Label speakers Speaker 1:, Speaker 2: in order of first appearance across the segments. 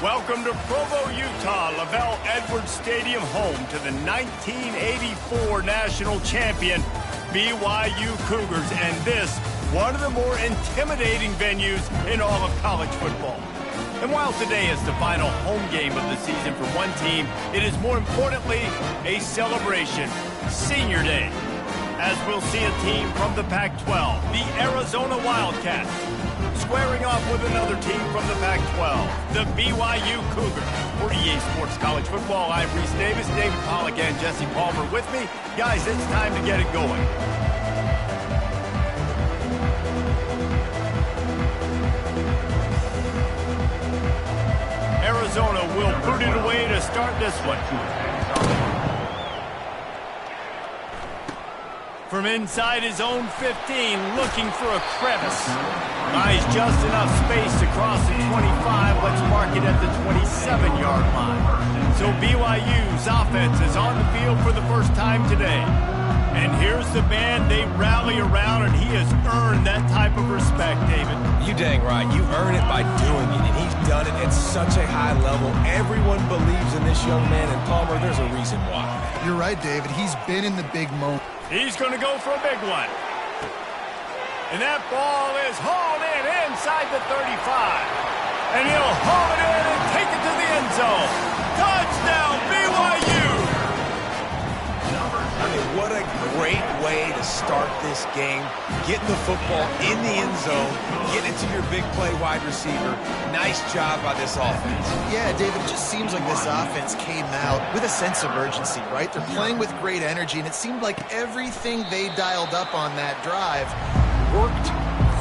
Speaker 1: Welcome to Provo, Utah, LaVell Edwards Stadium, home to the 1984 national champion BYU Cougars, and this, one of the more intimidating venues in all of college football. And while today is the final home game of the season for one team, it is more importantly a celebration, Senior Day, as we'll see a team from the Pac-12, the Arizona Wildcats, squaring off with another team from the Pac-12, the BYU Cougars. For EA Sports College Football, I'm Reese Davis, David Pollack, and Jesse Palmer with me. Guys, it's time to get it going. Arizona will boot it away to start this one. From inside his own 15, looking for a crevice. Buys just enough space to cross the 25. Let's mark it at the 27-yard line. So BYU's offense is on the field for the first time today. And here's the band they rally around, and he has earned that type of respect, David.
Speaker 2: You dang right. You earn it by doing it, and he's done it at such a high level. Everyone believes in this young man, and Palmer, there's a reason why.
Speaker 3: You're right, David. He's been in the big moment.
Speaker 1: He's going to go for a big one. And that ball is hauled in inside the 35. And he'll haul it in and take it to the end zone. Touchdown, BYU!
Speaker 2: I mean, what a great way to start this game. Getting the football in the end zone, getting it to your big play wide receiver. Nice job by this offense.
Speaker 3: Yeah, David, it just seems like this offense came out with a sense of urgency, right? They're playing with great energy, and it seemed like everything they dialed up on that drive worked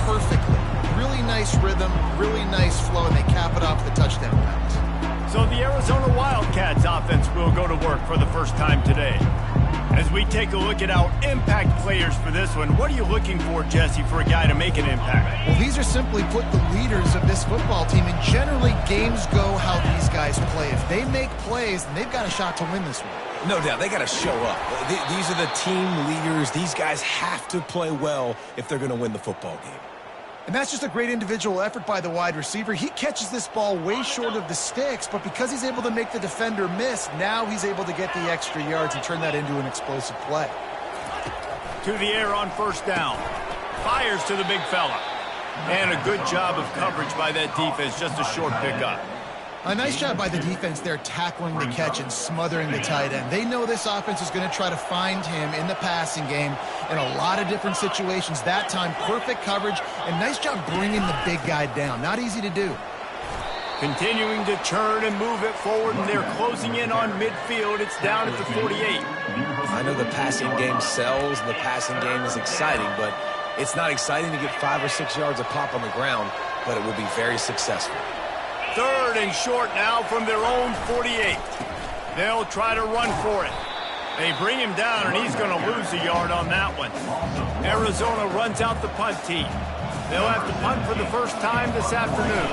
Speaker 3: perfectly. Really nice rhythm, really nice flow, and they cap it off with a touchdown pass.
Speaker 1: So the Arizona Wildcats offense will go to work for the first time today. As we take a look at our impact players for this one, what are you looking for, Jesse, for a guy to make an impact?
Speaker 3: Well, these are simply put the leaders of this football team, and generally games go how these guys play. If they make plays, then they've got a shot to win this one.
Speaker 2: No doubt, they got to show up. These are the team leaders. These guys have to play well if they're going to win the football game.
Speaker 3: And that's just a great individual effort by the wide receiver. He catches this ball way short of the sticks, but because he's able to make the defender miss, now he's able to get the extra yards and turn that into an explosive play.
Speaker 1: To the air on first down. Fires to the big fella. And a good job of coverage by that defense, just a short pickup.
Speaker 3: A nice job by the defense there, tackling the catch and smothering the tight end. They know this offense is going to try to find him in the passing game in a lot of different situations. That time, perfect coverage, and nice job bringing the big guy down. Not easy to do.
Speaker 1: Continuing to turn and move it forward, and they're closing in on midfield. It's down at the 48.
Speaker 2: I know the passing game sells, and the passing game is exciting, but it's not exciting to get 5 or 6 yards a pop on the ground, but it will be very successful.
Speaker 1: Third and short now from their own 48. They'll try to run for it. They bring him down, and he's going to lose a yard on that one. Arizona runs out the punt team. They'll have to punt for the first time this afternoon.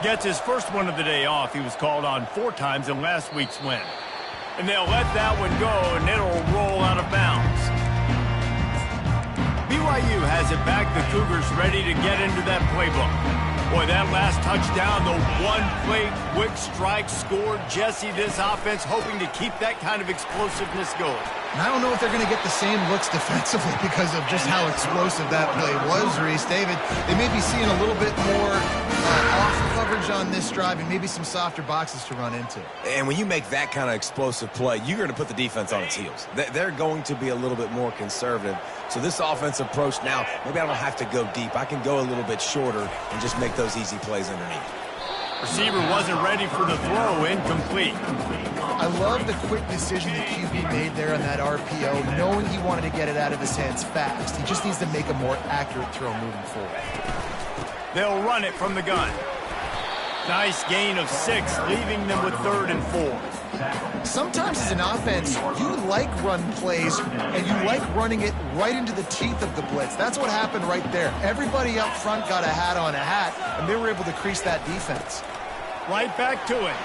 Speaker 1: Gets his first one of the day off. He was called on 4 times in last week's win. And they'll let that one go, and it'll roll out of bounds. BYU has it back. The Cougars ready to get into that playbook. Boy, that last touchdown, the one-play quick strike scored. Jesse, this offense hoping to keep that kind of explosiveness going.
Speaker 3: And I don't know if they're going to get the same looks defensively because of just how explosive that play was, Reese. David, they may be seeing a little bit more off coverage on this drive and maybe some softer boxes to run into.
Speaker 2: And when you make that kind of explosive play, you're going to put the defense on its heels. They're going to be a little bit more conservative. So this offensive approach now, maybe I don't have to go deep. I can go a little bit shorter and just make those easy plays underneath.
Speaker 1: Receiver wasn't ready for the throw, incomplete.
Speaker 3: I love the quick decision the QB made there on that RPO, knowing he wanted to get it out of his hands fast. He just needs to make a more accurate throw moving forward.
Speaker 1: They'll run it from the gun. Nice gain of 6, leaving them with 3rd and 4.
Speaker 3: Sometimes as an offense, you like run plays, and you like running it right into the teeth of the blitz. That's what happened right there. Everybody up front got a hat on a hat, and they were able to crease that defense.
Speaker 1: Right back to it.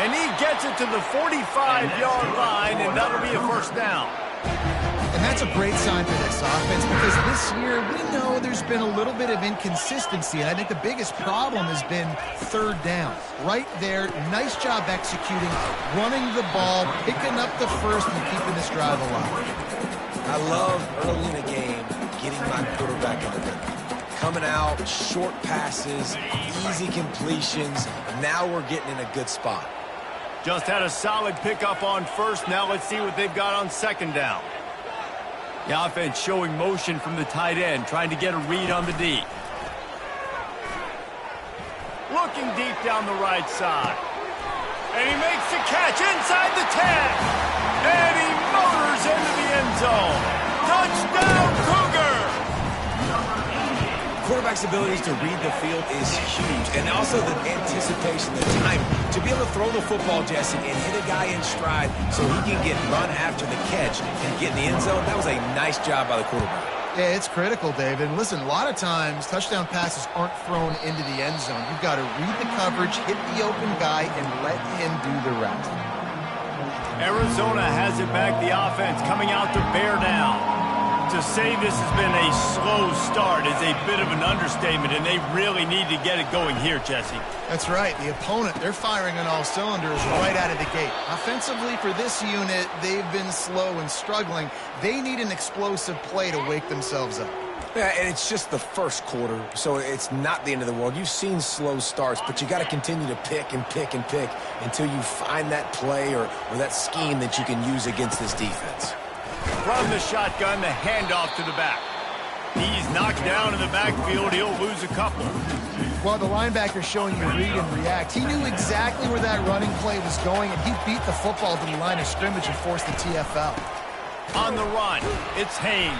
Speaker 1: And he gets it to the 45-yard line, and that'll be a first down.
Speaker 3: And that's a great sign for this offense because this year we know there's been a little bit of inconsistency, and I think the biggest problem has been third down. Right there, nice job executing, running the ball, picking up the first, and keeping this drive alive.
Speaker 2: I love early in the game getting my quarterback in the rhythm. Coming out, short passes, easy completions. Now we're getting in a good spot.
Speaker 1: Just had a solid pickup on first. Now let's see what they've got on second down. The offense showing motion from the tight end, trying to get a read on the D. Looking deep down the right side. And he makes the catch inside the 10. And he motors into the end zone. Touchdown, Cougar!
Speaker 2: Quarterback's abilities to read the field is huge, and also the anticipation, the time to be able to throw the football, Jesse, and hit a guy in stride so he can get run after the catch and get in the end zone. That was a nice job by the quarterback.
Speaker 3: Yeah, it's critical, David. And listen, a lot of times touchdown passes aren't thrown into the end zone. You've got to read the coverage, hit the open guy, and let him do the rest.
Speaker 1: Arizona has it back, the offense coming out to bear down. To say this has been a slow start is a bit of an understatement, and they really need to get it going here, Jesse.
Speaker 3: That's right. The opponent, they're firing on all cylinders right out of the gate. Offensively, for this unit, they've been slow and struggling. They need an explosive play to wake themselves up.
Speaker 2: Yeah, and it's just the first quarter, so it's not the end of the world. You've seen slow starts, but you got to continue to pick and pick and pick until you find that play or that scheme that you can use against this defense.
Speaker 1: From the shotgun, the handoff to the back. He's knocked down in the backfield. He'll lose a couple.
Speaker 3: Well, the linebacker's showing you read and react. He knew exactly where that running play was going, and he beat the football to the line of scrimmage and forced the TFL.
Speaker 1: On the run, it's Haynes.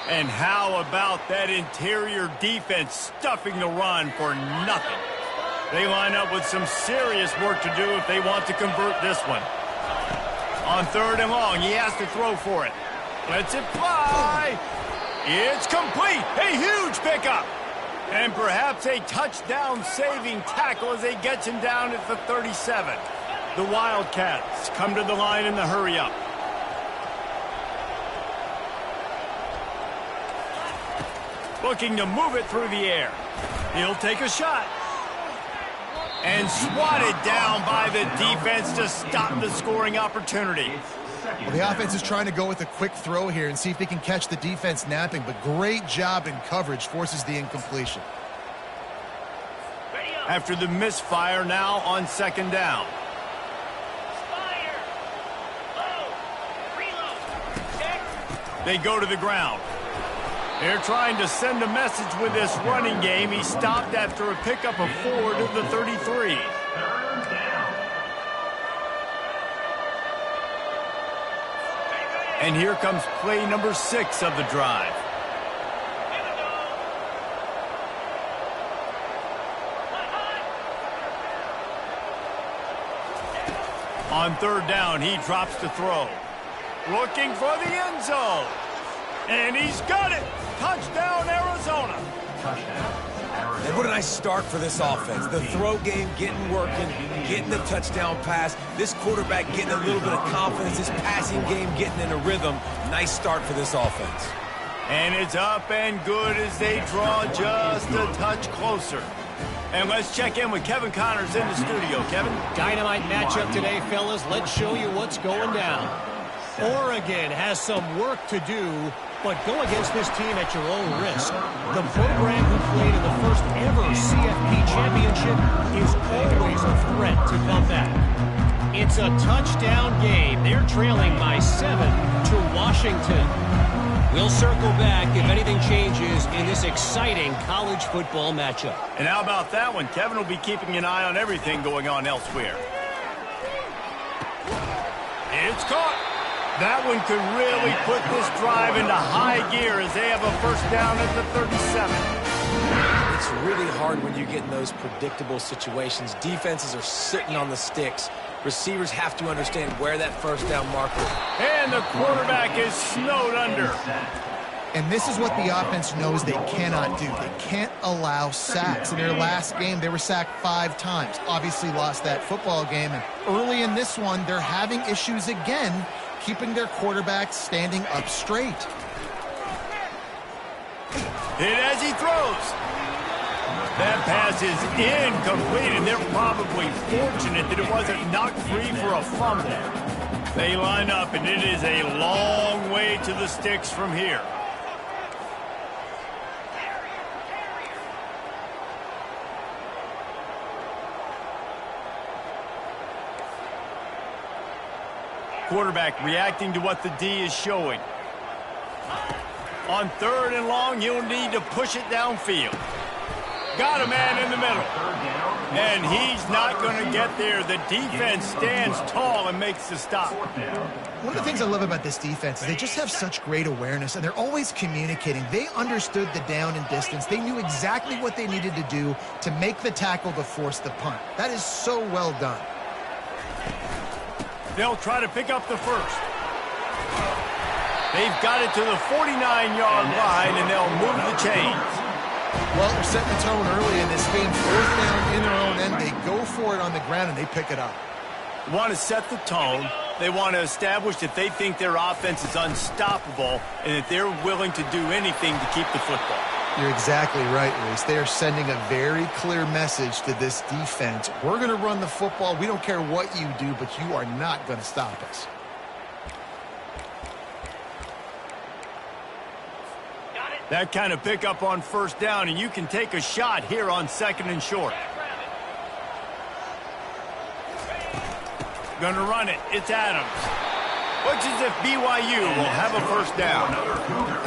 Speaker 1: And how about that interior defense stuffing the run for nothing? They line up with some serious work to do if they want to convert this one. On third and long, he has to throw for it. Lets it fly. It's complete. A huge pickup. And perhaps a touchdown-saving tackle as they get him down at the 37. The Wildcats come to the line in the hurry-up. Looking to move it through the air. He'll take a shot. And swatted down by the defense to stop the scoring opportunity.
Speaker 3: Well, the offense is trying to go with a quick throw here and see if they can catch the defense napping, but great job in coverage forces the incompletion.
Speaker 1: After the misfire, now on second down. They go to the ground. They're trying to send a message with this running game. He stopped after a pickup of 4 to the 33. And here comes play number 6 of the drive. On third down, he drops to throw. Looking for the end zone. And he's got it. Touchdown, Arizona.
Speaker 2: And what a nice start for this offense. The throw game getting working, getting the touchdown pass. This quarterback getting a little bit of confidence. This passing game getting in a rhythm. Nice start for this offense.
Speaker 1: And it's up and good as they draw just a touch closer. And let's check in with Kevin Connors in the studio. Kevin?
Speaker 4: Dynamite matchup today, fellas. Let's show you what's going down. Oregon has some work to do, but go against this team at your own risk. The program who played in the first ever CFP championship is always a threat to come back. It's a touchdown game. They're trailing by 7 to Washington. We'll circle back if anything changes in this exciting college football matchup.
Speaker 1: And how about that one? Kevin will be keeping an eye on everything going on elsewhere. It's caught. That one could really put this drive into high gear as they have a first down at the 37.
Speaker 2: It's really hard when you get in those predictable situations. Defenses are sitting on the sticks. Receivers have to understand where that first down marker is.
Speaker 1: And the quarterback is snowed under.
Speaker 3: And this is what the offense knows they cannot do. They can't allow sacks. In their last game, they were sacked 5 times. Obviously lost that football game. And early in this one, they're having issues again keeping their quarterback standing up straight.
Speaker 1: Hit as he throws. That pass is incomplete, and they're probably fortunate that it wasn't knocked free for a fumble. They line up, and it is a long way to the sticks from here. Quarterback reacting to what the D is showing. On 3rd and long, you'll need to push it downfield. Got a man in the middle. And he's not going to get there. The defense stands tall and makes the stop.
Speaker 3: One of the things I love about this defense is they just have such great awareness, and they're always communicating. They understood the down and distance. They knew exactly what they needed to do to make the tackle to force the punt. That is so well done.
Speaker 1: They'll try to pick up the first. They've got it to the 49-yard line, and they'll move the chains.
Speaker 3: Well, they're setting the tone early in this game. 4th down in their own end. They go for it on the ground, and they pick it up.
Speaker 1: Want to set the tone. They want to establish that they think their offense is unstoppable and that they're willing to do anything to keep the football.
Speaker 3: You're exactly right, Reese. They are sending a very clear message to this defense. We're going to run the football. We don't care what you do, but you are not going to stop us.
Speaker 1: That kind of pickup on 1st down, and you can take a shot here on 2nd and short. Going to run it. It's Adams. Looks as if BYU will have a 1st down.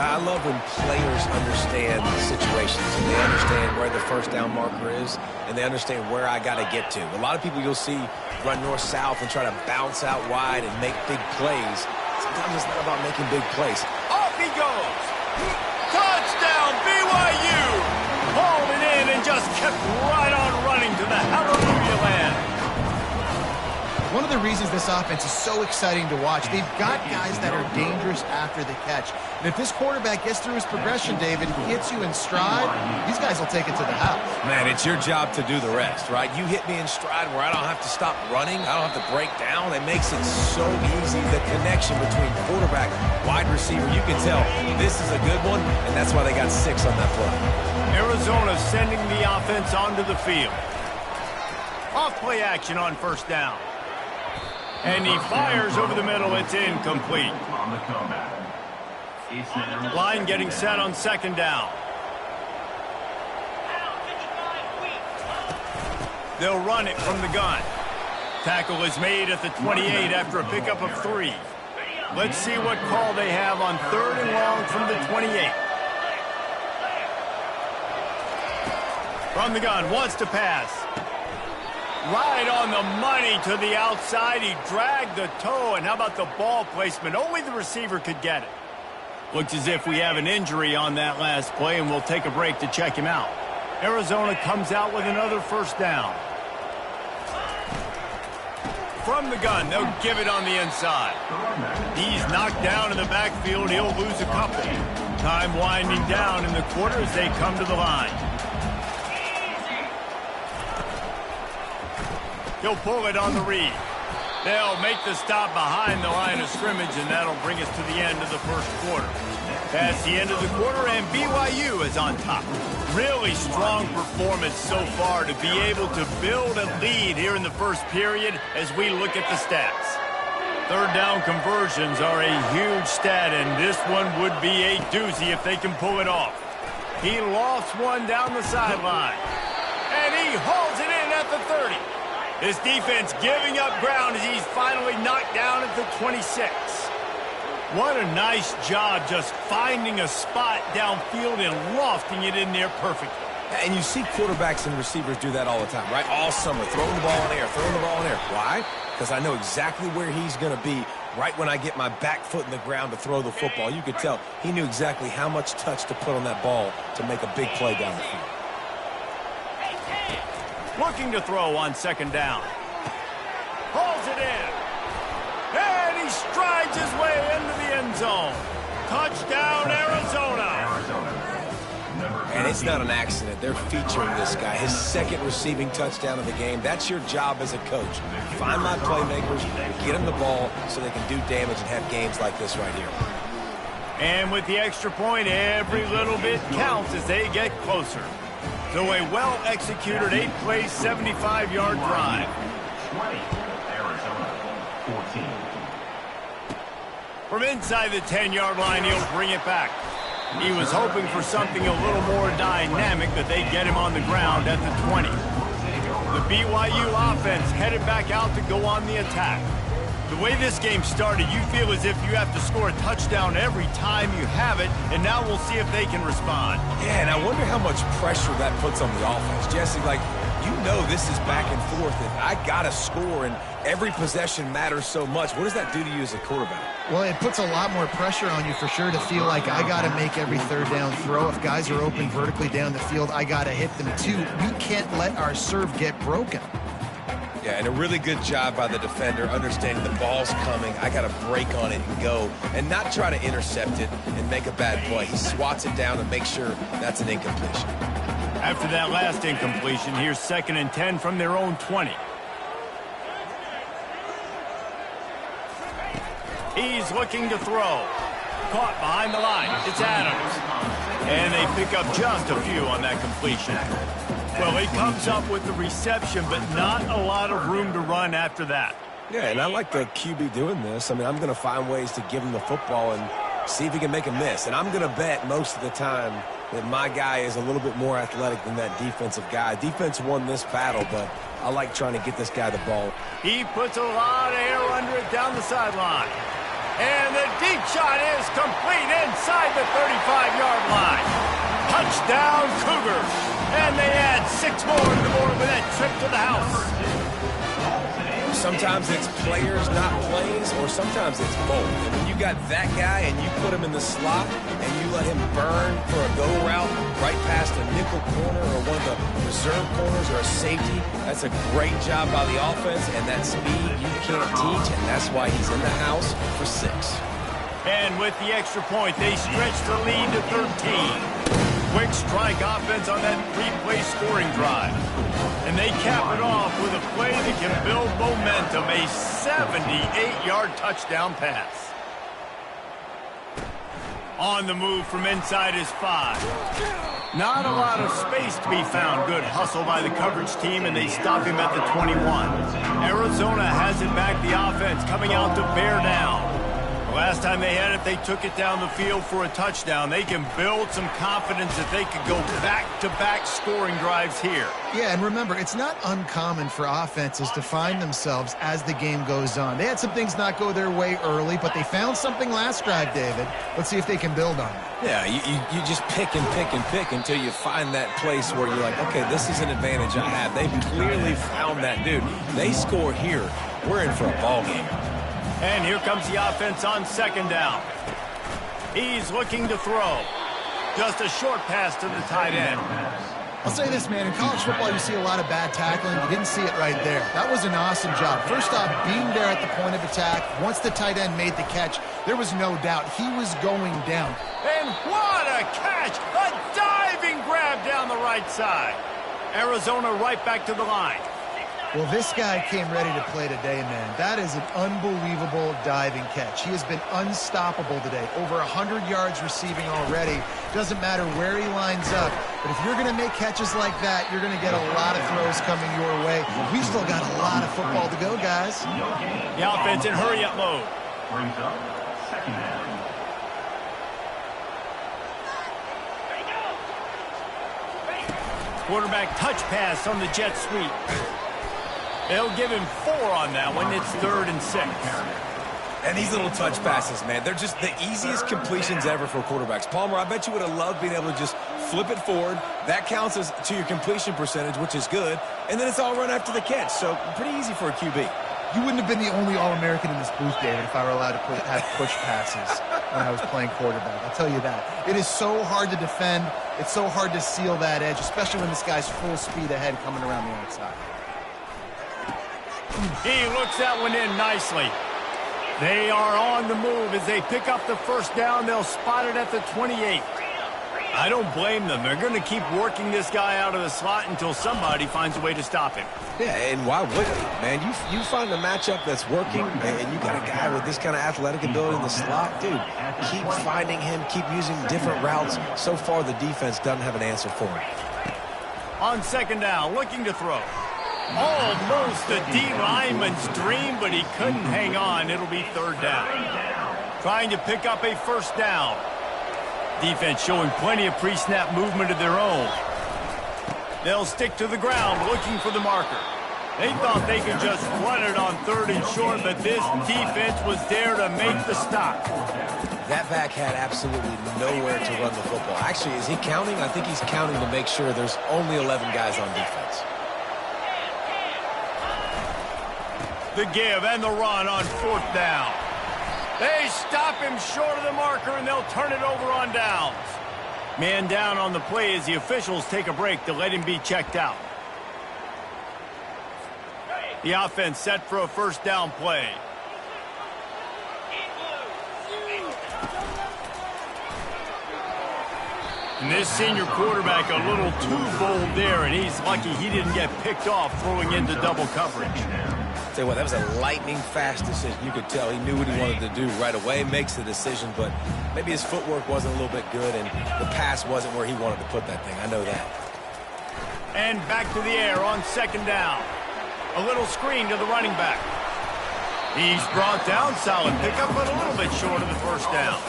Speaker 2: I love when players understand situations, and they understand where the 1st down marker is, and they understand where I got to get to. A lot of people you'll see run north-south and try to bounce out wide and make big plays. Sometimes it's not about making big plays.
Speaker 1: Off he goes. Touchdown, BYU! Hauled it in and just kept right on running to the hallelujah land.
Speaker 3: One of the reasons this offense is so exciting to watch, they've got guys that are dangerous after the catch. And if this quarterback gets through his progression, David, hits you in stride, these guys will take it to the house.
Speaker 2: Man, it's your job to do the rest, right? You hit me in stride where I don't have to stop running. I don't have to break down. It makes it so easy. The connection between quarterback, wide receiver, you can tell this is a good one, and that's why they got 6 on that play.
Speaker 1: Arizona sending the offense onto the field. Off play action on 1st down. And he fires over the middle. It's incomplete. Line getting set on 2nd down. They'll run it from the gun. Tackle is made at the 28 after a pickup of 3. Let's see what call they have on 3rd and long from the 28. From the gun, wants to pass. Right on the money to the outside. He dragged the toe, and how about the ball placement? Only the receiver could get it. Looks as if we have an injury on that last play, and we'll take a break to check him out. Arizona comes out with another 1st down. From the gun, they'll give it on the inside. He's knocked down in the backfield. He'll lose a couple. Time winding down in the quarter as they come to the line. He'll pull it on the read. They'll make the stop behind the line of scrimmage, and that'll bring us to the end of the 1st quarter. Past the end of the quarter, and BYU is on top. Really strong performance so far to be able to build a lead here in the 1st period as we look at the stats. 3rd down conversions are a huge stat, and this one would be a doozy if they can pull it off. He lost one down the sideline, and he hauls it in at the 30. This defense giving up ground as he's finally knocked down at the 26. What a nice job just finding a spot downfield and lofting it in there perfectly.
Speaker 2: And you see quarterbacks and receivers do that all the time, right? All summer, throwing the ball in the air, throwing the ball in the air. Why? Because I know exactly where he's going to be right when I get my back foot in the ground to throw the football. You could tell he knew exactly how much touch to put on that ball to make a big play down the field.
Speaker 1: Looking to throw on 2nd down. Hauls it in. And he strides his way into the end zone. Touchdown, Arizona.
Speaker 2: And And it's not an accident. They're featuring this guy. His second receiving touchdown of the game. That's your job as a coach. Find my playmakers, get them the ball so they can do damage and have games like this right here.
Speaker 1: And with the extra point, every little bit counts as they get closer. So a well-executed 8-play, 75-yard drive.
Speaker 5: 20, Arizona, 14.
Speaker 1: From inside the 10-yard line, he'll bring it back. He was hoping for something a little more dynamic, but they get him on the ground at the 20. The BYU offense headed back out to go on the attack. The way this game started, you feel as if you have to score a touchdown every time you have it, and now we'll see if they can respond.
Speaker 2: Yeah, and I wonder how much pressure that puts on the offense. Jesse, like, you know this is back and forth, and I got to score, and every possession matters so much. What does that do to you as a quarterback?
Speaker 3: Well, it puts a lot more pressure on you for sure to feel like I got to make every third down throw. If guys are open vertically down the field, I got to hit them too. We can't let our serve get broken.
Speaker 2: Yeah, and a really good job by the defender, understanding the ball's coming. I got to break on it and go, and not try to intercept it and make a bad play. He swats it down and makes sure that's an incompletion.
Speaker 1: After that last incompletion, here's 2nd and 10 from their own 20. He's looking to throw. Caught behind the line. It's Adams. And they pick up just a few on that completion. Well, he comes up with the reception, but not a lot of room to run after that.
Speaker 2: Yeah, and I like the QB doing this. I mean, I'm going to find ways to give him the football and see if he can make a miss. And I'm going to bet most of the time that my guy is a little bit more athletic than that defensive guy. Defense won this battle, but I like trying to get this guy the ball.
Speaker 1: He puts a lot of air under it down the sideline. And the deep shot is complete inside the 35-yard line. Touchdown, Cougars. And they add 6 more to the board with that trip to the house.
Speaker 2: Sometimes it's players, not plays, or sometimes it's both. And when you got that guy and you put him in the slot and you let him burn for a go route right past a nickel corner or one of the reserve corners or a safety, that's a great job by the offense, and that speed you can't teach, and that's why he's in the house for 6.
Speaker 1: And with the extra point, they stretch the lead to 13. Quick strike offense on that 3-play scoring drive. And they cap it off with a play that can build momentum, a 78-yard touchdown pass. On the move from inside his 5. Not a lot of space to be found. Good hustle by the coverage team, and they stop him at the 21. Arizona has it back, the offense coming out to bear down. Last time they had it, they took it down the field for a touchdown. They can build some confidence that they could go back-to-back scoring drives here.
Speaker 3: Yeah, and remember, it's not uncommon for offenses to find themselves as the game goes on. They had some things not go their way early, but they found something last drive, David. Let's see if they can build on it.
Speaker 2: Yeah, you just pick and pick and pick until you find that place where you're like, okay, this is an advantage I have. They've clearly found that dude. They score here. We're in for a ball game.
Speaker 1: And here comes the offense on 2nd down. He's looking to throw. Just a short pass to the tight end.
Speaker 3: I'll say this, man. In college football, you see a lot of bad tackling. You didn't see it right there. That was an awesome job. First off, being there at the point of attack. Once the tight end made the catch, there was no doubt he was going down.
Speaker 1: And what a catch! A diving grab down the right side. Arizona right back to the line.
Speaker 3: Well, this guy came ready to play today, man. That is an unbelievable diving catch. He has been unstoppable today. Over 100 yards receiving already. Doesn't matter where he lines up. But if you're going to make catches like that, you're going to get a lot of throws coming your way. We've still got a lot of football to go, guys.
Speaker 1: The offense in hurry-up mode.
Speaker 5: Brings up 2nd down.
Speaker 1: Quarterback touch pass on the jet sweep. They'll give him 4 on that one. It's 3rd and 6.
Speaker 2: And these little touch passes, man, they're just the easiest completions ever for quarterbacks. Palmer, I bet you would have loved being able to just flip it forward. That counts as to your completion percentage, which is good. And then it's all run after the catch. So pretty easy for a QB.
Speaker 3: You wouldn't have been the only All-American in this booth, David, if I were allowed to have push passes when I was playing quarterback. I'll tell you that. It is so hard to defend. It's so hard to seal that edge, especially when this guy's full speed ahead coming around the outside.
Speaker 1: He looks that one in nicely. They are on the move as they pick up the 1st down. They'll spot it at the 28. I don't blame them. They're going to keep working this guy out of the slot until somebody finds a way to stop him.
Speaker 2: Yeah, and why wouldn't he, man? You find a matchup that's working, and you got a guy with this kind of athletic ability in the slot, dude. Keep finding him, keep using different routes. So far, the defense doesn't have an answer for him.
Speaker 1: On second down, looking to throw. Almost a D lineman's dream, but he couldn't hang on. It'll be third down. Trying to pick up a first down. Defense showing plenty of pre-snap movement of their own. They'll stick to the ground looking for the marker. They thought they could just run it on third and short, but this defense was there to make the stop.
Speaker 2: That back had absolutely nowhere to run the football. Actually, is he counting? I think he's counting to make sure there's only 11 guys on defense.
Speaker 1: The give and the run on fourth down. They stop him short of the marker, and they'll turn it over on downs. Man down on the play as the officials take a break to let him be checked out. The offense set for a first down play. And this senior quarterback a little too bold there, and he's lucky he didn't get picked off throwing into double coverage.
Speaker 2: Tell you what, that was a lightning-fast decision. You could tell he knew what he wanted to do right away, makes the decision, but maybe his footwork wasn't a little bit good, and the pass wasn't where he wanted to put that thing. I know that.
Speaker 1: And back to the air on second down. A little screen to the running back. He's brought down, solid pickup, but a little bit short of the first down.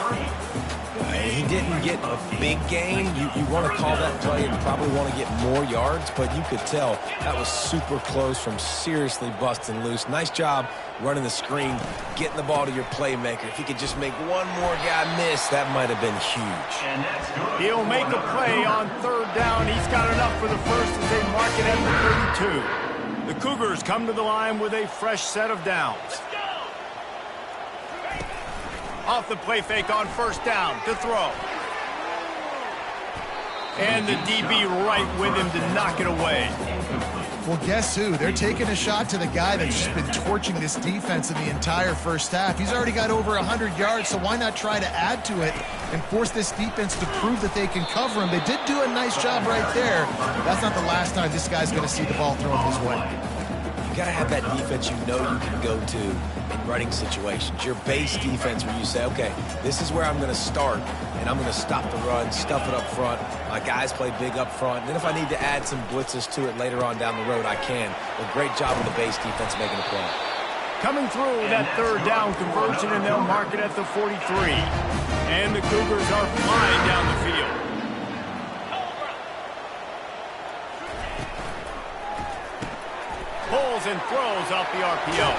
Speaker 2: He didn't get a big gain. You want to call that play and probably want to get more yards, but you could tell that was super close from seriously busting loose. Nice job running the screen, getting the ball to your playmaker. If he could just make one more guy miss, that might have been huge.
Speaker 1: He'll make a play on third down. He's got enough for the first as they mark it at the 32. The Cougars come to the line with a fresh set of downs. Off the play fake on first down to throw. And the DB right with him to knock it away.
Speaker 3: Well, guess who? They're taking a shot to the guy that's just been torching this defense in the entire first half. He's already got over 100 yards, so why not try to add to it and force this defense to prove that they can cover him? They did do a nice job right there. That's not the last time this guy's going to see the ball thrown his way.
Speaker 2: You got to have that defense you know you can go to in running situations. Your base defense where you say, okay, this is where I'm going to start, and I'm going to stop the run, stuff it up front. My guys play big up front. And then if I need to add some blitzes to it later on down the road, I can. But great job of the base defense making a play.
Speaker 1: Coming through that third down conversion, and they'll mark it at the 43. And the Cougars are flying down the field. Pulls and throws off the RPO.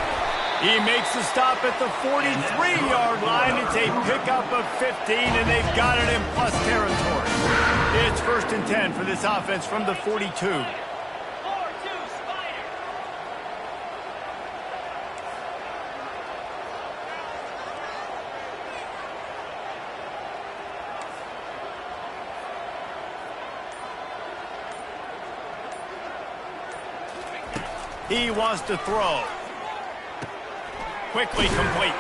Speaker 1: He makes the stop at the 43-yard line. It's a pickup of 15, and they've got it in plus territory. It's 1st and 10 for this offense from the 42. 4-2 Spider. He wants to throw. Quickly complete.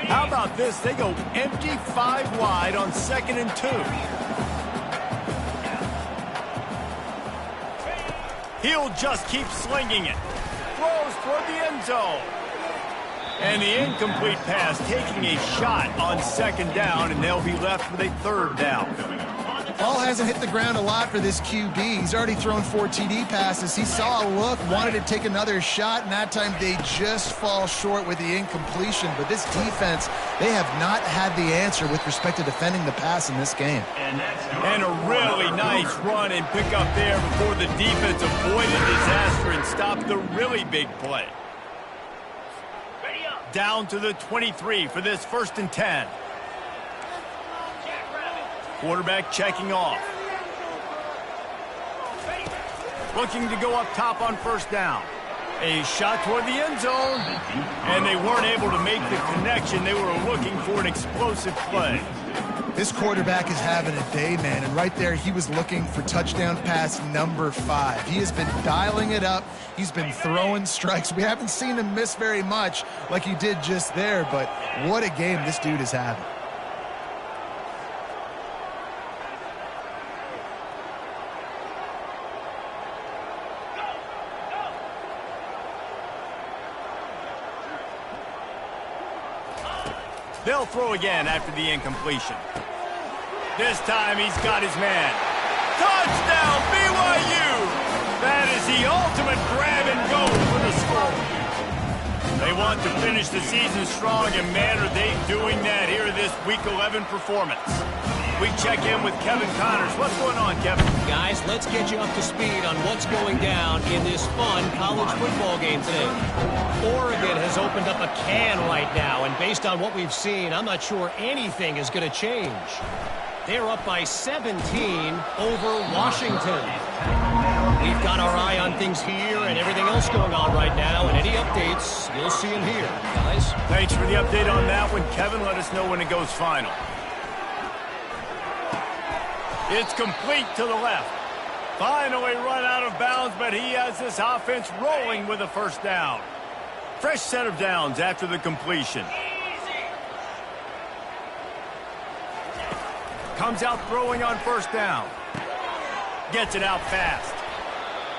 Speaker 1: How about this? They go empty 5 wide on 2nd and 2. He'll just keep slinging it. Throws toward the end zone. And the incomplete pass taking a shot on 2nd down, and they'll be left with a 3rd down.
Speaker 3: Ball hasn't hit the ground a lot for this QB. He's already thrown 4 TD passes. He saw a look, wanted to take another shot, and that time they just fall short with the incompletion. But this defense, they have not had the answer with respect to defending the pass in this game.
Speaker 1: And a really nice run and pick up there before the defense avoided disaster and stopped the really big play. Down to the 23 for this 1st and 10. Quarterback checking off. Looking to go up top on 1st down. A shot toward the end zone. And they weren't able to make the connection. They were looking for an explosive play.
Speaker 3: This quarterback is having a day, man, and right there he was looking for touchdown pass number 5. He has been dialing it up. He's been throwing strikes. We haven't seen him miss very much like he did just there, but what a game this dude is having.
Speaker 1: They'll throw again after the incompletion. This time he's got his man. Touchdown, BYU! That is the ultimate grab and go for the score. They want to finish the season strong, and man, are they doing that here in this Week 11 performance. We check in with Kevin Connors. What's going on, Kevin?
Speaker 4: Guys, let's get you up to speed on what's going down in this fun college football game today. Oregon has opened up a can right now, and based on what we've seen, I'm not sure anything is going to change. They're up by 17 over Washington. We've got our eye on things here and everything else going on right now, and any updates, you'll see them here, guys.
Speaker 1: Thanks for the update on that one, Kevin. Let us know when it goes final. It's complete to the left. Finally run out of bounds, but he has this offense rolling with a first down. Fresh set of downs after the completion. Comes out throwing on first down. Gets it out fast.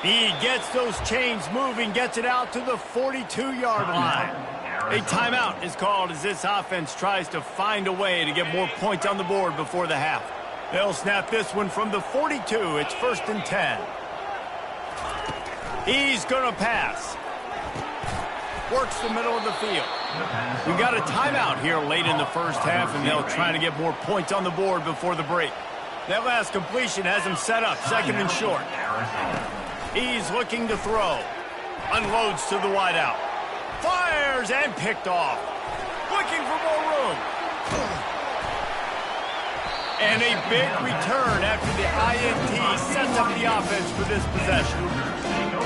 Speaker 1: He gets those chains moving, gets it out to the 42-yard line. A timeout is called as this offense tries to find a way to get more points on the board before the half. They'll snap this one from the 42. It's 1st and 10. He's going to pass. Works the middle of the field. We've got a timeout here late in the first half, and they'll try to get more points on the board before the break. That last completion has him set up, 2nd and short. He's looking to throw. Unloads to the wideout. Fires and picked off. Looking for more room. And a big return after the INT sets up the offense for this possession.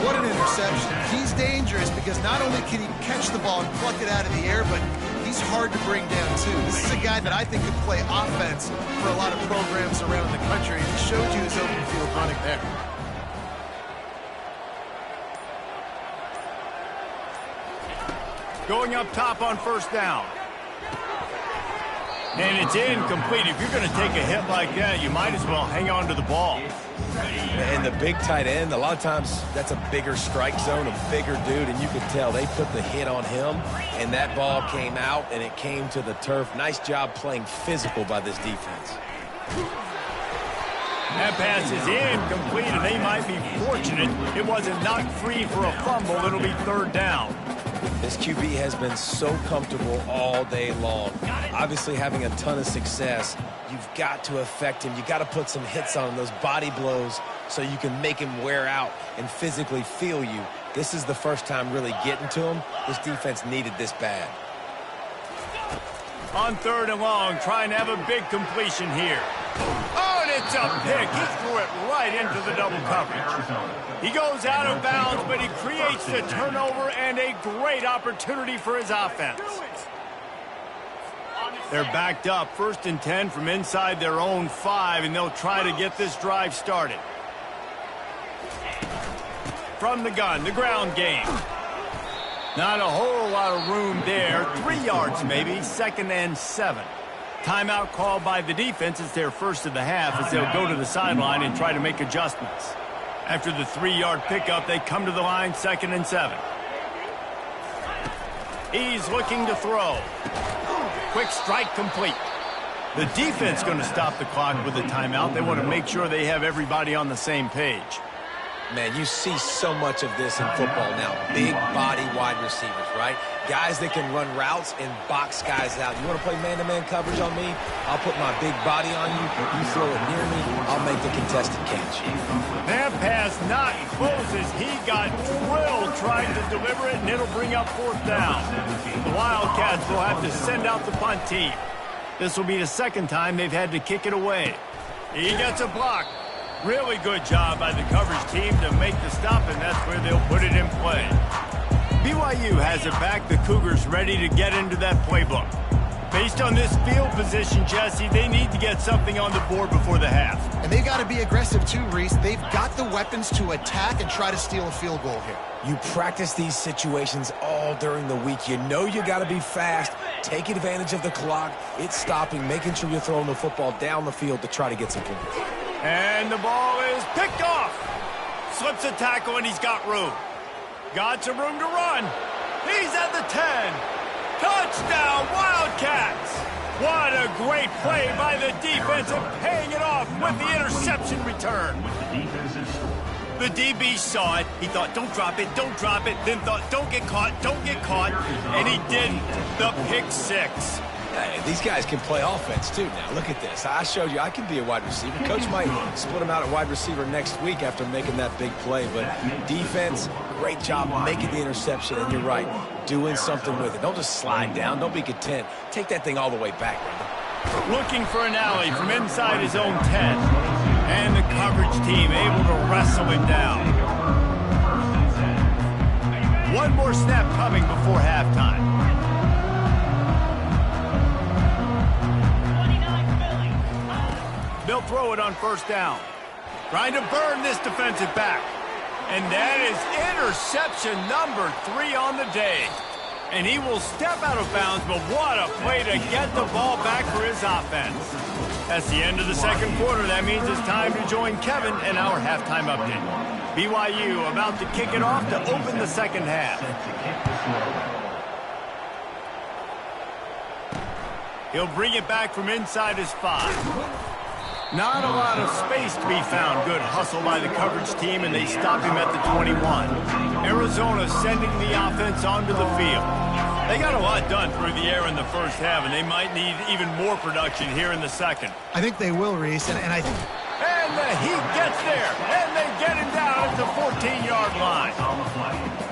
Speaker 3: What an interception. He's dangerous because not only can he catch the ball and pluck it out of the air, but he's hard to bring down, too. This is a guy that I think could play offense for a lot of programs around the country. He showed you his open field running there.
Speaker 1: Going up top on first down. And it's incomplete. If you're going to take a hit like that, you might as well hang on to the ball.
Speaker 2: And the big tight end, a lot of times that's a bigger strike zone, a bigger dude, and you can tell they put the hit on him, and that ball came out, and it came to the turf. Nice job playing physical by this defense.
Speaker 1: That pass is incomplete, and they might be fortunate it wasn't knocked free for a fumble. It'll be 3rd down.
Speaker 2: This QB has been so comfortable all day long. Obviously having a ton of success. You've got to affect him. You've got to put some hits on him, those body blows, so you can make him wear out and physically feel you. This is the first time really getting to him. This defense needed this bad.
Speaker 1: On 3rd and long, trying to have a big completion here. Oh, and it's a pick. He threw it right into the double coverage. He goes out of bounds, but he creates the turnover and a great opportunity for his offense. They're backed up, 1st and 10 from inside their own 5, and they'll try to get this drive started. From the gun, the ground game. Not a whole lot of room there. 3 yards maybe, 2nd and 7. Timeout called by the defense. It's their first of the half as they'll go to the sideline and try to make adjustments. After the 3-yard pickup, they come to the line, 2nd and 7. He's looking to throw. Quick strike complete. The defense going to stop the clock with a timeout. They want to make sure they have everybody on the same page.
Speaker 2: Man, you see so much of this in football now. Big body wide receivers, right? Guys that can run routes and box guys out. You want to play man-to-man coverage on me? I'll put my big body on you. You throw it near me, I'll make the contested catch.
Speaker 1: That pass not close as he got drilled trying to deliver it, and it'll bring up 4th down. The Wildcats will have to send out the punt team. This will be the 2nd time they've had to kick it away. He gets a block. Really good job by the coverage team to make the stop, and that's where they'll put it in play. BYU has it back. The Cougars ready to get into that playbook. They Based on this field position, Jesse, they need to get something on the board before the half.
Speaker 3: And they've got to be aggressive too, Reese. They've got the weapons to attack and try to steal a field goal here.
Speaker 2: You practice these situations all during the week. You know you got to be fast, take advantage of the clock. It's stopping, making sure you're throwing the football down the field to try to get some points.
Speaker 1: And the ball is picked off. Slips a tackle, and he's got room. Got some room to run. He's at the 10. Touchdown, Wildcats! What a great play by the defense and paying it off with the interception return. The DB saw it. He thought, don't drop it, don't drop it. Then thought, don't get caught. And he didn't. The pick six.
Speaker 2: Hey, these guys can play offense, too, now. Look at this. I showed you I can be a wide receiver. Coach might split him out at wide receiver next week after making that big play. But defense, great job making the interception. And you're right, doing something with it. Don't just slide down. Don't be content. Take that thing all the way back.
Speaker 1: Looking for an alley from inside his own 10. And the coverage team able to wrestle him down. One more snap coming before halftime. They'll throw it on first down. Trying to burn this defensive back. And that is interception number 3 on the day. And he will step out of bounds, but what a play to get the ball back for his offense. That's the end of the second quarter. That means it's time to join Kevin in our halftime update. BYU about to kick it off to open the second half. He'll bring it back from inside his 5. Not a lot of space to be found. Good hustle by the coverage team, and they stop him at the 21. Arizona sending the offense onto the field. They got a lot done through the air in the first half, and they might need even more production here in the second.
Speaker 3: I think they will, Reese, and I think...
Speaker 1: And the Heat gets there, and they get him down at the 14-yard line.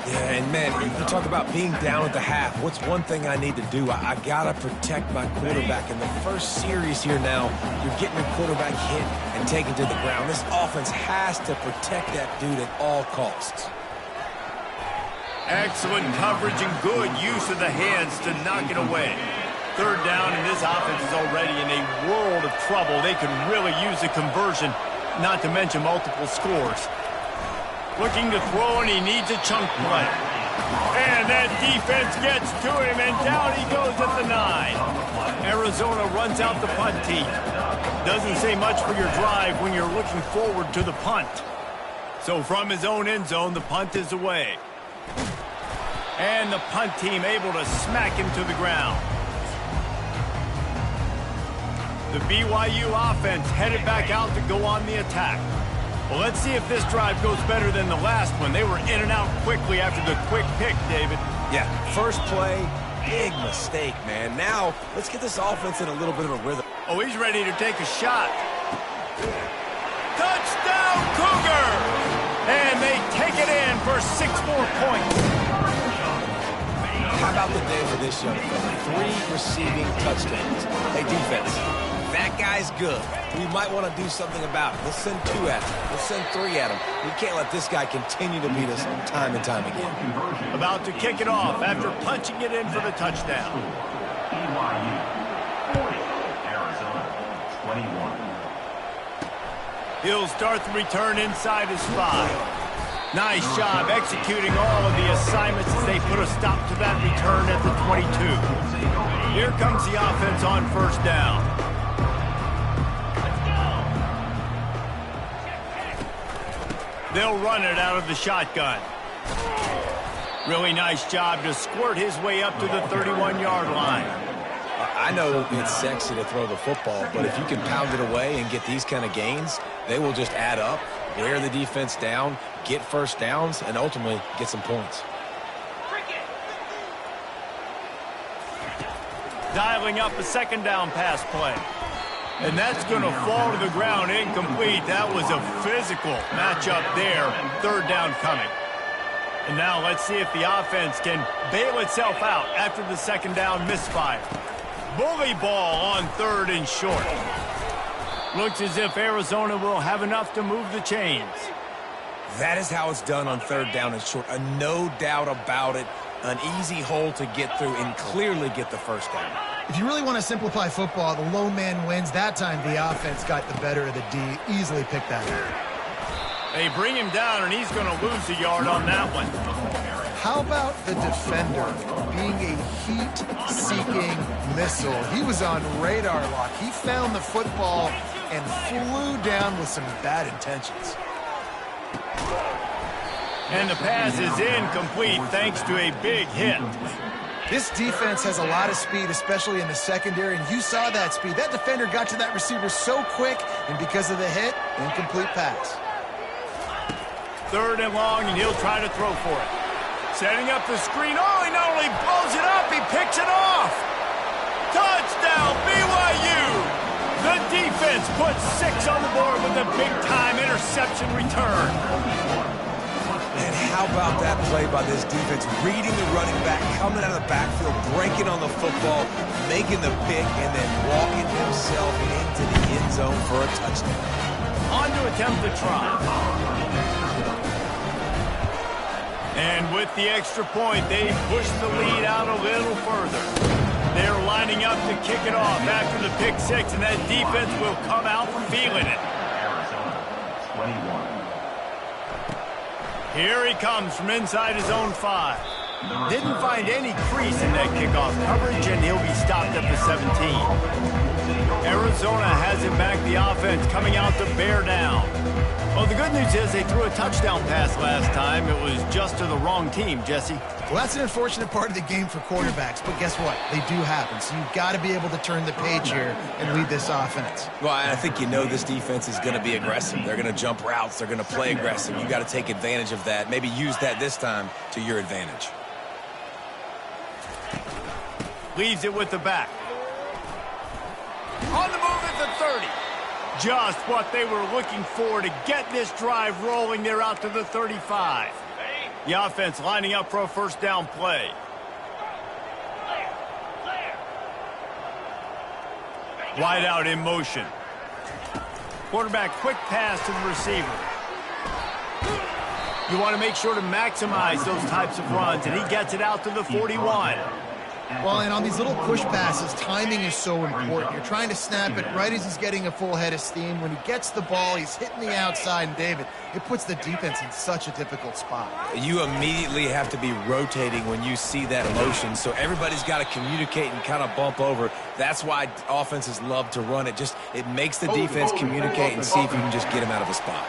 Speaker 2: Yeah, and man, you talk about being down at the half. What's one thing I need to do? I got to protect my quarterback. In the first series here now, you're getting your quarterback hit and taken to the ground. This offense has to protect that dude at all costs.
Speaker 1: Excellent coverage and good use of the hands to knock it away. Third down, and this offense is already in a world of trouble. They could really use a conversion, not to mention multiple scores. Looking to throw, and he needs a chunk play. And that defense gets to him, and down he goes at the 9. Arizona runs out the punt team. Doesn't say much for your drive when you're looking forward to the punt. So from his own end zone, the punt is away. And the punt team able to smack him to the ground. The BYU offense headed back out to go on the attack. Well, let's see if this drive goes better than the last one. They were in and out quickly after the quick pick, David.
Speaker 2: Yeah, first play, big mistake, man. Now, let's get this offense in a little bit of a rhythm.
Speaker 1: Oh, he's ready to take a shot. Touchdown, Cougar! And they take it in for 6 more points.
Speaker 2: How about the day for this young fella? 3 receiving touchdowns. Hey, defense, that guy's good. We might want to do something about it. Let's send 2 at him. Let's send 3 at him. We can't let this guy continue to beat us time and time again.
Speaker 1: About to kick it off after punching it in for the touchdown.
Speaker 5: BYU 40, Arizona 21.
Speaker 1: He'll start the return inside his 5. Nice job executing all of the assignments as they put a stop to that return at the 22. Here comes the offense on first down. They'll run it out of the shotgun. Really nice job to squirt his way up to the 31-yard line.
Speaker 2: I know it's sexy to throw the football, but if you can pound it away and get these kind of gains, they will just add up, wear the defense down, get first downs, and ultimately get some points.
Speaker 1: Dialing up a second down pass play. And that's going to fall to the ground incomplete. That was a physical matchup there. Third down coming. And now let's see if the offense can bail itself out after the second down misfire. Bully ball on 3rd and short. Looks as if Arizona will have enough to move the chains.
Speaker 2: That is how it's done on 3rd down and short. No doubt about it. An easy hole to get through and clearly get the first down.
Speaker 3: If you really want to simplify football, the low man wins. That time, the offense got the better of the D. Easily picked that up.
Speaker 1: They bring him down, and he's going to lose a yard on that one.
Speaker 3: How about the defender being a heat-seeking missile? He was on radar lock. He found the football and flew down with some bad intentions.
Speaker 1: And the pass is incomplete thanks to a big hit.
Speaker 3: This defense has a lot of speed, especially in the secondary, and you saw that speed. That defender got to that receiver so quick, and because of the hit, incomplete pass.
Speaker 1: 3rd and long, and he'll try to throw for it. Setting up the screen. Oh, he not only blows it up, he picks it off. Touchdown, BYU! The defense puts 6 on the board with a big-time interception return.
Speaker 2: And how about that play by this defense? Reading the running back, coming out of the backfield, breaking on the football, making the pick, and then walking himself into the end zone for a touchdown.
Speaker 1: On to attempt the try. And with the extra point, they push the lead out a little further. They're lining up to kick it off after the pick 6, and that defense will come out feeling it.
Speaker 5: Arizona, 21.
Speaker 1: Here he comes from inside his own 5. Didn't find any crease in that kickoff coverage, and he'll be stopped at the 17. Arizona has it back, the offense coming out to bear down. Well, the good news is they threw a touchdown pass last time. It was just to the wrong team, Jesse.
Speaker 3: Well, that's an unfortunate part of the game for quarterbacks, but guess what? They do happen, so you've got to be able to turn the page here and lead this offense.
Speaker 2: Well, I think you know this defense is going to be aggressive. They're going to jump routes. They're going to play aggressive. You've got to take advantage of that. Maybe use that this time to your advantage.
Speaker 1: Leaves it with the back. On the move at the 30. Just what they were looking for to get this drive rolling. They're out to the 35. The offense lining up for a 1st down play. Wide out in motion. Quarterback quick pass to the receiver. You want to make sure to maximize those types of runs, and he gets it out to the 41.
Speaker 3: Well, and on these little push passes, timing is so important. You're trying to snap it right as he's getting a full head of steam. When he gets the ball, he's hitting the outside, and David, it puts the defense in such a difficult spot.
Speaker 2: You immediately have to be rotating when you see that motion, so everybody's got to communicate and kind of bump over. That's why offenses love to run it. It makes the defense communicate and see if you can just get him out of a spot.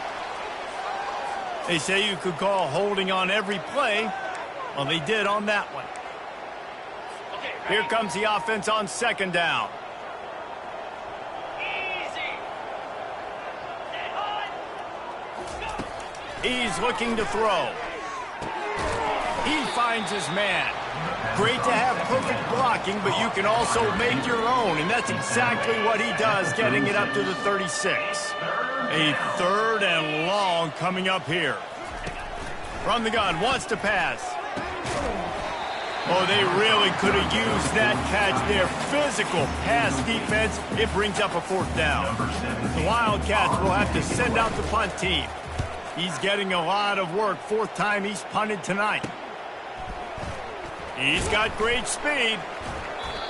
Speaker 1: They say you could call holding on every play. Well, they did on that one. Here comes the offense on 2nd down. He's looking to throw. He finds his man. Great to have perfect blocking, but you can also make your own, and that's exactly what he does, getting it up to the 36. A 3rd and long coming up here. From the gun, wants to pass. Oh, they really could have used that catch there. Physical pass defense. It brings up a 4th down. The Wildcats will have to send out the punt team. He's getting a lot of work. 4th time he's punted tonight. He's got great speed.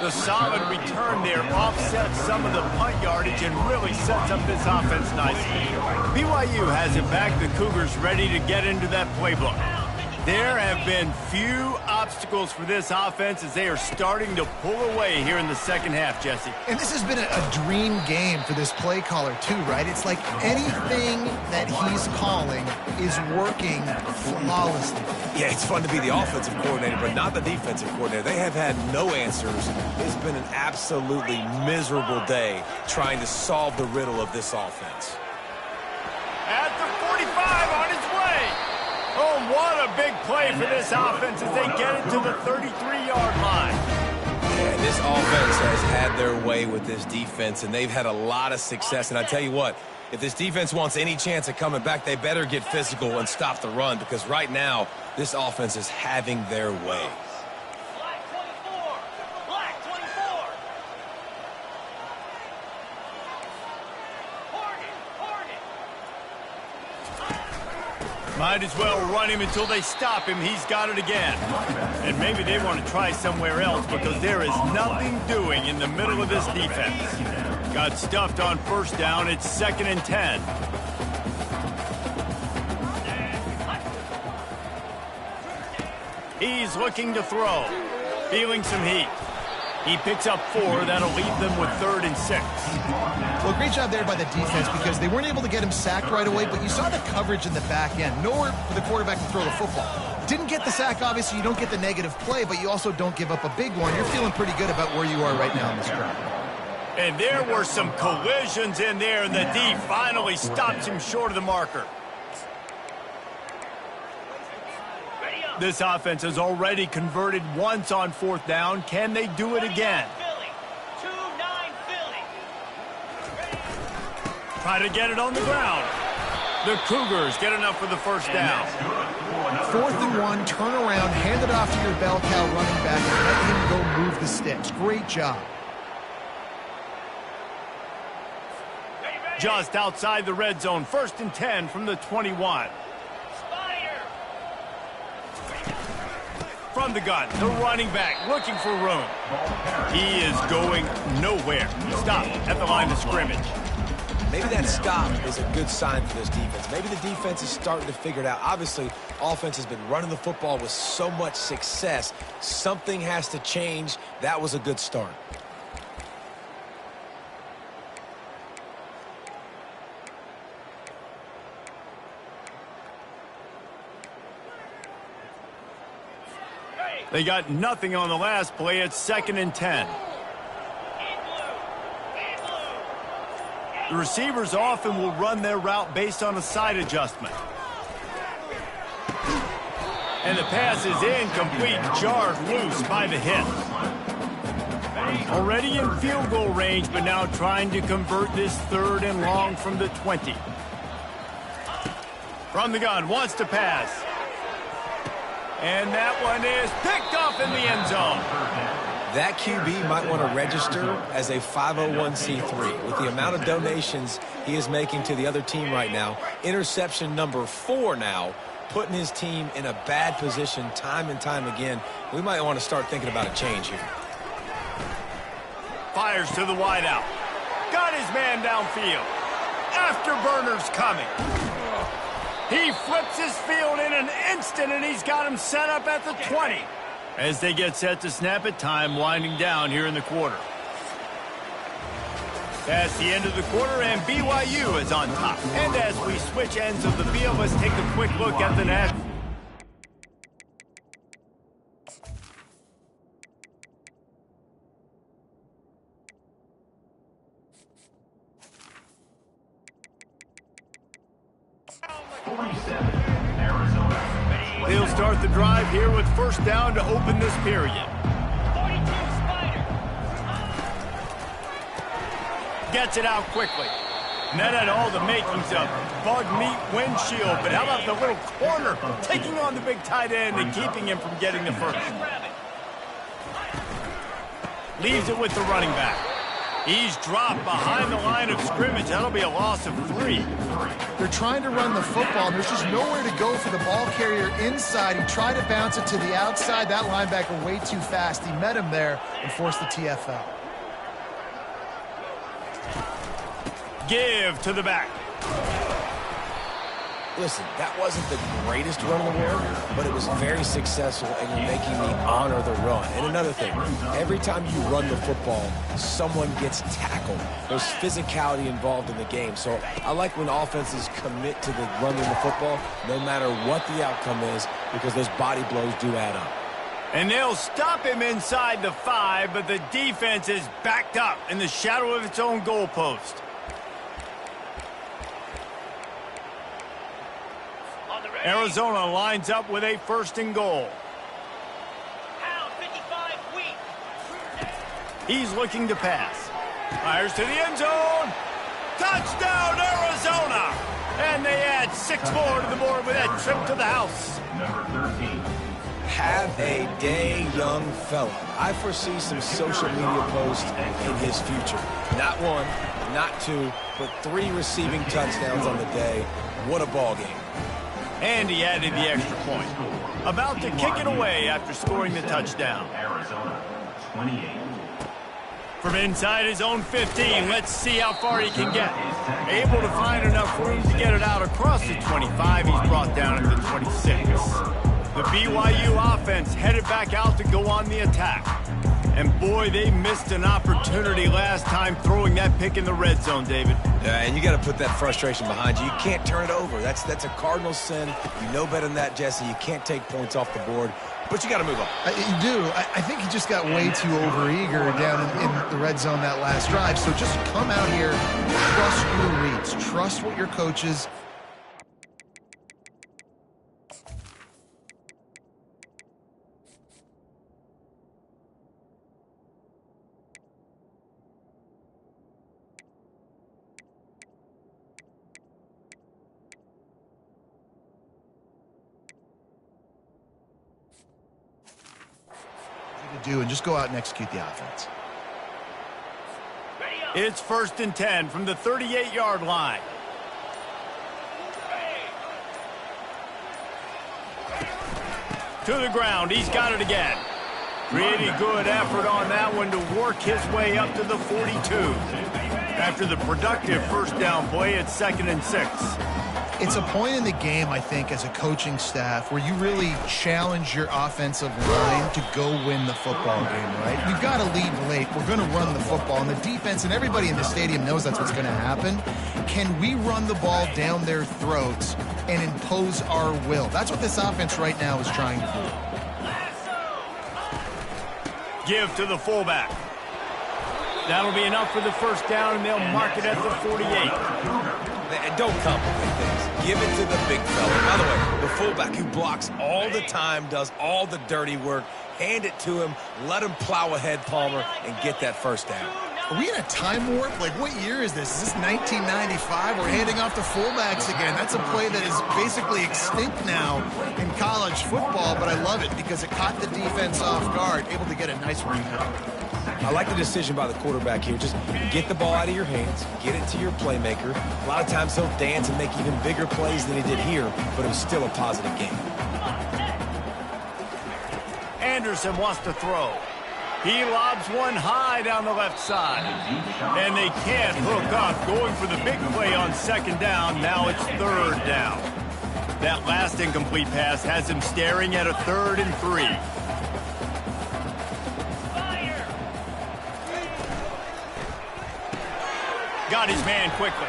Speaker 1: The solid return there offsets some of the punt yardage and really sets up this offense nicely. BYU has it back. The Cougars ready to get into that playbook. There have been few obstacles for this offense as they are starting to pull away here in the 2nd half, Jesse.
Speaker 3: And this has been a dream game for this play caller, too, right? It's like anything that he's calling is working flawlessly.
Speaker 2: Yeah, it's fun to be the offensive coordinator, but not the defensive coordinator. They have had no answers. It's been an absolutely miserable day trying to solve the riddle of this offense.
Speaker 1: At the 45 on his way. Oh, what a big play for this offense as they get it to the 33-yard line.
Speaker 2: Yeah, this offense has had their way with this defense, and they've had a lot of success. And I tell you what, if this defense wants any chance of coming back, they better get physical and stop the run, because right now, this offense is having their way.
Speaker 1: Might as well run him until they stop him. He's got it again. And maybe they want to try somewhere else because there is nothing doing in the middle of this defense. Got stuffed on first down. It's 2nd and 10. He's looking to throw. Feeling some heat. He picks up 4. That'll leave them with 3rd and 6.
Speaker 3: Well, great job there by the defense because they weren't able to get him sacked right away, but you saw the coverage in the back end. Nowhere for the quarterback to throw the football. Didn't get the sack, obviously. You don't get the negative play, but you also don't give up a big one. You're feeling pretty good about where you are right now in this drive.
Speaker 1: And there were some collisions in there, and the D finally stops him short of the marker. This offense has already converted once on 4th down. Can they do it again? Try to get it on the ground. The Cougars get enough for the first down.
Speaker 3: 4th and 1, turn around, hand it off to your bell cow running back, and let him go move the sticks. Great job.
Speaker 1: Just outside the red zone, 1st and 10 from the 21. From the gun, the running back looking for room. He is going nowhere. Stop at the line of scrimmage.
Speaker 2: Maybe that stop is a good sign for this defense. Maybe the defense is starting to figure it out. Obviously, offense has been running the football with so much success. Something has to change. That was a good start.
Speaker 1: They got nothing on the last play. It's 2nd and 10. The receivers often will run their route based on a side adjustment. And the pass is incomplete, jarred loose by the hit. Already in field goal range, but now trying to convert this 3rd and long from the 20. From the gun, wants to pass. And that one is picked off in the end zone.
Speaker 2: That QB might want to register as a 501c3. With the amount of donations he is making to the other team right now, interception number 4 now, putting his team in a bad position time and time again. We might want to start thinking about a change here.
Speaker 1: Fires to the wideout. Got his man downfield. Afterburner's coming. He flips his field in an instant, and he's got him set up at the 20. As they get set to snap it, time winding down here in the quarter. That's the end of the quarter, and BYU is on top. And as we switch ends of the field, let's take a quick look at the national. They'll start the drive here with first down to open this period.
Speaker 6: 42 Spider.
Speaker 1: Gets it out quickly. And that had all the makings of bug meat windshield, but how about the little corner taking on the big tight end and keeping him from getting the first? Leaves it with the running back. He's dropped behind the line of scrimmage. That'll be a loss of 3.
Speaker 3: They're trying to run the football, and there's just nowhere to go for the ball carrier inside. He tried to bounce it to the outside. That linebacker way too fast. He met him there and forced the TFL.
Speaker 1: Give to the back.
Speaker 2: Listen, that wasn't the greatest run in the world, but it was very successful, and you're making me honor the run. And another thing, every time you run the football, someone gets tackled. There's physicality involved in the game. So I like when offenses commit to the running the football, no matter what the outcome is, because those body blows do add up.
Speaker 1: And they'll stop him inside the 5, but the defense is backed up in the shadow of its own goalpost. Arizona lines up with a 1st and goal.
Speaker 6: Pound 55 weak.
Speaker 1: He's looking to pass. Fires to the end zone. Touchdown, Arizona! And they add 6 more to the board with that trip to the house.
Speaker 5: Number 13.
Speaker 2: Have a day, young fella. I foresee some social media posts in his future. Not 1, not 2, but 3 receiving touchdowns on the day. What a ball game.
Speaker 1: And he added the extra point. About to kick it away after scoring the touchdown.
Speaker 5: Arizona, 28.
Speaker 1: From inside his own 15, let's see how far he can get. Able to find enough room to get it out across the 25. He's brought down at the 26. The BYU offense headed back out to go on the attack. And boy, they missed an opportunity last time throwing that pick in the red zone, David.
Speaker 2: Yeah, and you got to put that frustration behind you. You can't turn it over. That's a cardinal sin. You know better than that, Jesse. You can't take points off the board, but you got to move on.
Speaker 3: You do. I think he just got way too overeager down in the red zone that last drive. So just come out here, trust your reads, trust what your coaches. Do and just go out and execute the offense.
Speaker 1: It's 1st and 10 from the 38-yard line. To the ground, he's got it again. Pretty good effort on that one to work his way up to the 42. After the productive first down play, it's 2nd and 6.
Speaker 3: It's a point in the game, I think, as a coaching staff where you really challenge your offensive line to go win the football game, right? We've got to lead late. We're going to run the football. And the defense and everybody in the stadium knows that's what's going to happen. Can we run the ball down their throats and impose our will? That's what this offense right now is trying to do.
Speaker 1: Give to the fullback. That'll be enough for the first down, and they'll mark it at the 48.
Speaker 2: Don't complicate things. Give it to the big fella. By the way, the fullback who blocks all the time, does all the dirty work. Hand it to him, let him plow ahead, Palmer, and get that first down.
Speaker 3: Are we in a time warp? Like, what year is this? Is this 1995? We're handing off to fullbacks again. That's a play that is basically extinct now in college football, but I love it because it caught the defense off guard, able to get a nice rebound.
Speaker 2: I like the decision by the quarterback here. Just get the ball out of your hands, get it to your playmaker. A lot of times he'll dance and make even bigger plays than he did here, but it was still a positive game.
Speaker 1: Anderson wants to throw. He lobs one high down the left side. And they can't hook up, going for the big play on 2nd down. Now it's 3rd down. That last incomplete pass has him staring at a 3rd and 3. Got his man quickly.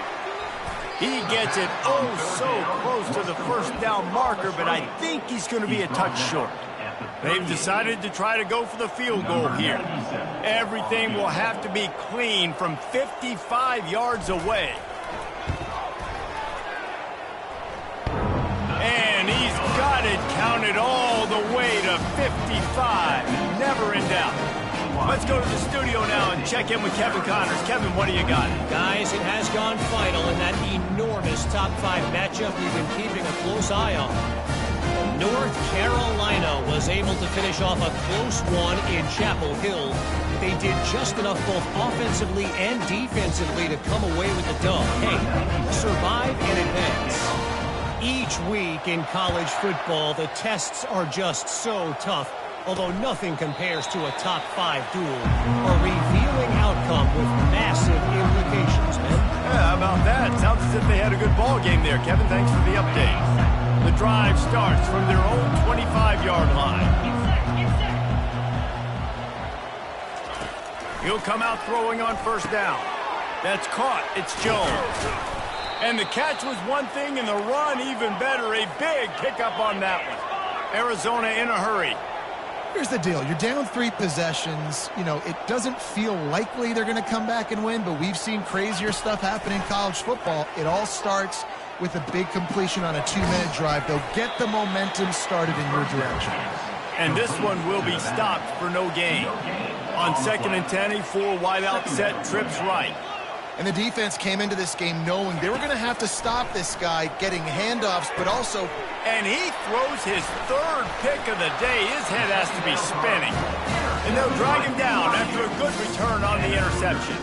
Speaker 1: He gets it so close to the first down marker, but I think he's going to be a touch short. They've decided to try to go for the field goal here. Everything will have to be clean from 55 yards away. And he's got it counted all the way to 55. Never in doubt. Let's go to the studio now and check in with Kevin Connors. Kevin, what do you got?
Speaker 4: Guys, it has gone final in that enormous top 5 matchup we've been keeping a close eye on. North Carolina was able to finish off a close one in Chapel Hill. They did just enough both offensively and defensively to come away with the dub. Hey, survive and advance. Each week in college football, the tests are just so tough. Although nothing compares to a top 5 duel, a revealing outcome with massive implications, man.
Speaker 1: Yeah, how about that? Sounds as if they had a good ball game there. Kevin, thanks for the update. The drive starts from their own 25-yard line. He'll come out throwing on 1st down. That's caught. It's Jones. And the catch was one thing, and the run even better. A big pickup on that one. Arizona in a hurry.
Speaker 3: Here's the deal. You're down 3 possessions. You know, it doesn't feel likely they're going to come back and win, but we've seen crazier stuff happen in college football. It all starts with a big completion on a 2-minute drive. They'll get the momentum started in your direction.
Speaker 1: And this one will be stopped for no gain. On 2nd and 10, a 4 wideout set, trips right.
Speaker 3: And the defense came into this game knowing they were going to have to stop this guy getting handoffs, but also...
Speaker 1: And he throws his 3rd pick of the day. His head has to be spinning. And they'll drag him down after a good return on the interception.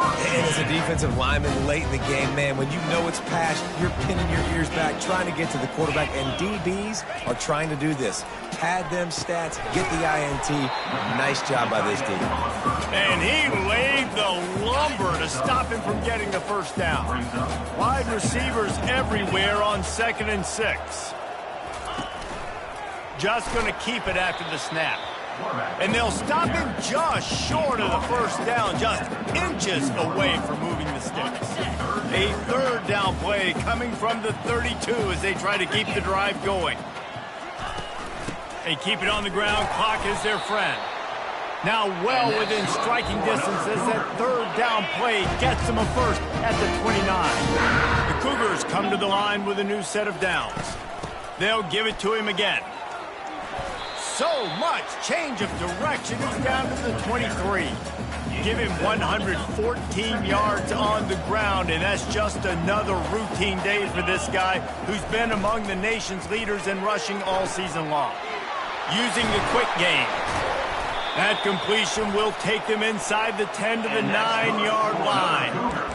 Speaker 2: And as a defensive lineman late in the game, man, when you know it's pass, you're pinning your ears back, trying to get to the quarterback, and DBs are trying to do this. Pad them stats, get the INT. Nice job by this D.
Speaker 1: And he laid the lumber to stop him from getting the first down. Wide receivers everywhere on 2nd and 6. Just going to keep it after the snap. And they'll stop him just short of the first down, just inches away from moving the sticks. A 3rd down play coming from the 32 as they try to keep the drive going. They keep it on the ground. Clock is their friend. Now well within striking distance as that 3rd down play gets them a first at the 29. The Cougars come to the line with a new set of downs. They'll give it to him again. So much change of direction. He's down to the 23. Give him 114 yards on the ground, and that's just another routine day for this guy who's been among the nation's leaders in rushing all season long. Using the quick game. That completion will take them inside the 10 to the 9-yard line.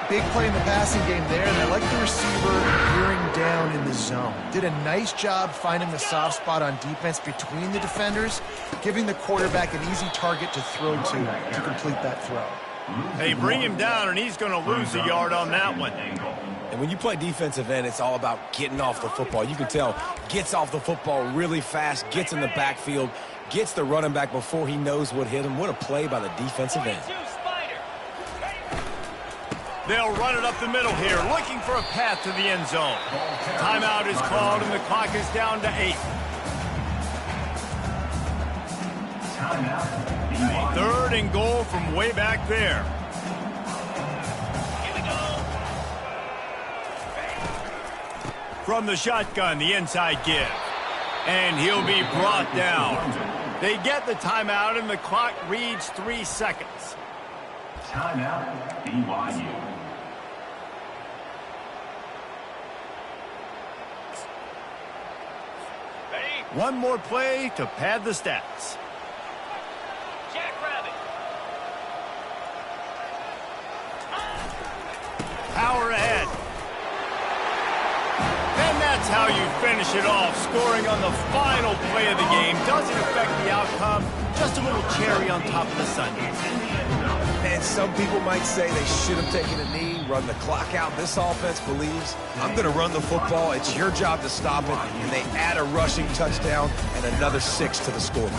Speaker 3: Big play in the passing game there, and I like the receiver gearing down in the zone. Did a nice job finding the soft spot on defense between the defenders, giving the quarterback an easy target to throw to complete that throw.
Speaker 1: They bring him down, and he's going to lose a yard on that one.
Speaker 2: And when you play defensive end, it's all about getting off the football. You can tell, gets off the football really fast, gets in the backfield, gets the running back before he knows what hit him. What a play by the defensive end.
Speaker 1: They'll run it up the middle here, looking for a path to the end zone. Timeout is called, and the clock is down to 8. 3rd and goal from way back there.
Speaker 6: Here we go.
Speaker 1: From the shotgun, the inside give. And he'll be brought down. They get the timeout, and the clock reads 3 seconds.
Speaker 5: Timeout, BYU.
Speaker 1: One more play to pad the stats.
Speaker 6: Jackrabbit.
Speaker 1: Power ahead. And that's how you finish it off. Scoring on the final play of the game doesn't affect the outcome. Just a little cherry on top of the sundae.
Speaker 2: And some people might say they should have taken a knee, run the clock out. This offense believes, I'm going to run the football. It's your job to stop it. And they add a rushing touchdown and another 6 to the scoreboard.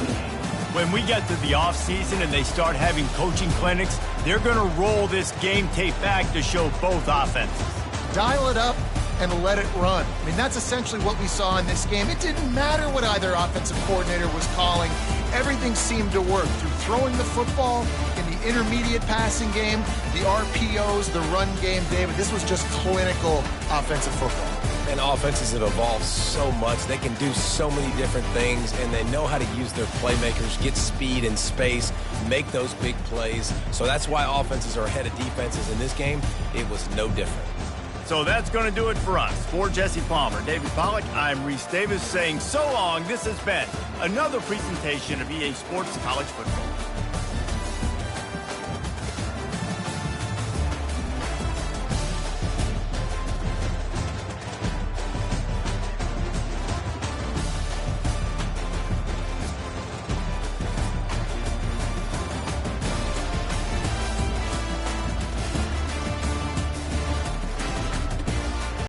Speaker 1: When we get to the offseason and they start having coaching clinics, they're going to roll this game tape back to show both offenses.
Speaker 3: Dial it up and let it run. I mean, that's essentially what we saw in this game. It didn't matter what either offensive coordinator was calling. Everything seemed to work through throwing the football, in the intermediate passing game, the RPOs, the run game, David. This was just clinical offensive football.
Speaker 2: And offenses have evolved so much. They can do so many different things, and they know how to use their playmakers, get speed and space, make those big plays. So that's why offenses are ahead of defenses in this game. It was no different.
Speaker 1: So that's going to do it for us. For Jesse Palmer, David Pollack, I'm Reese Davis saying so long. This has been another presentation of EA Sports College Football.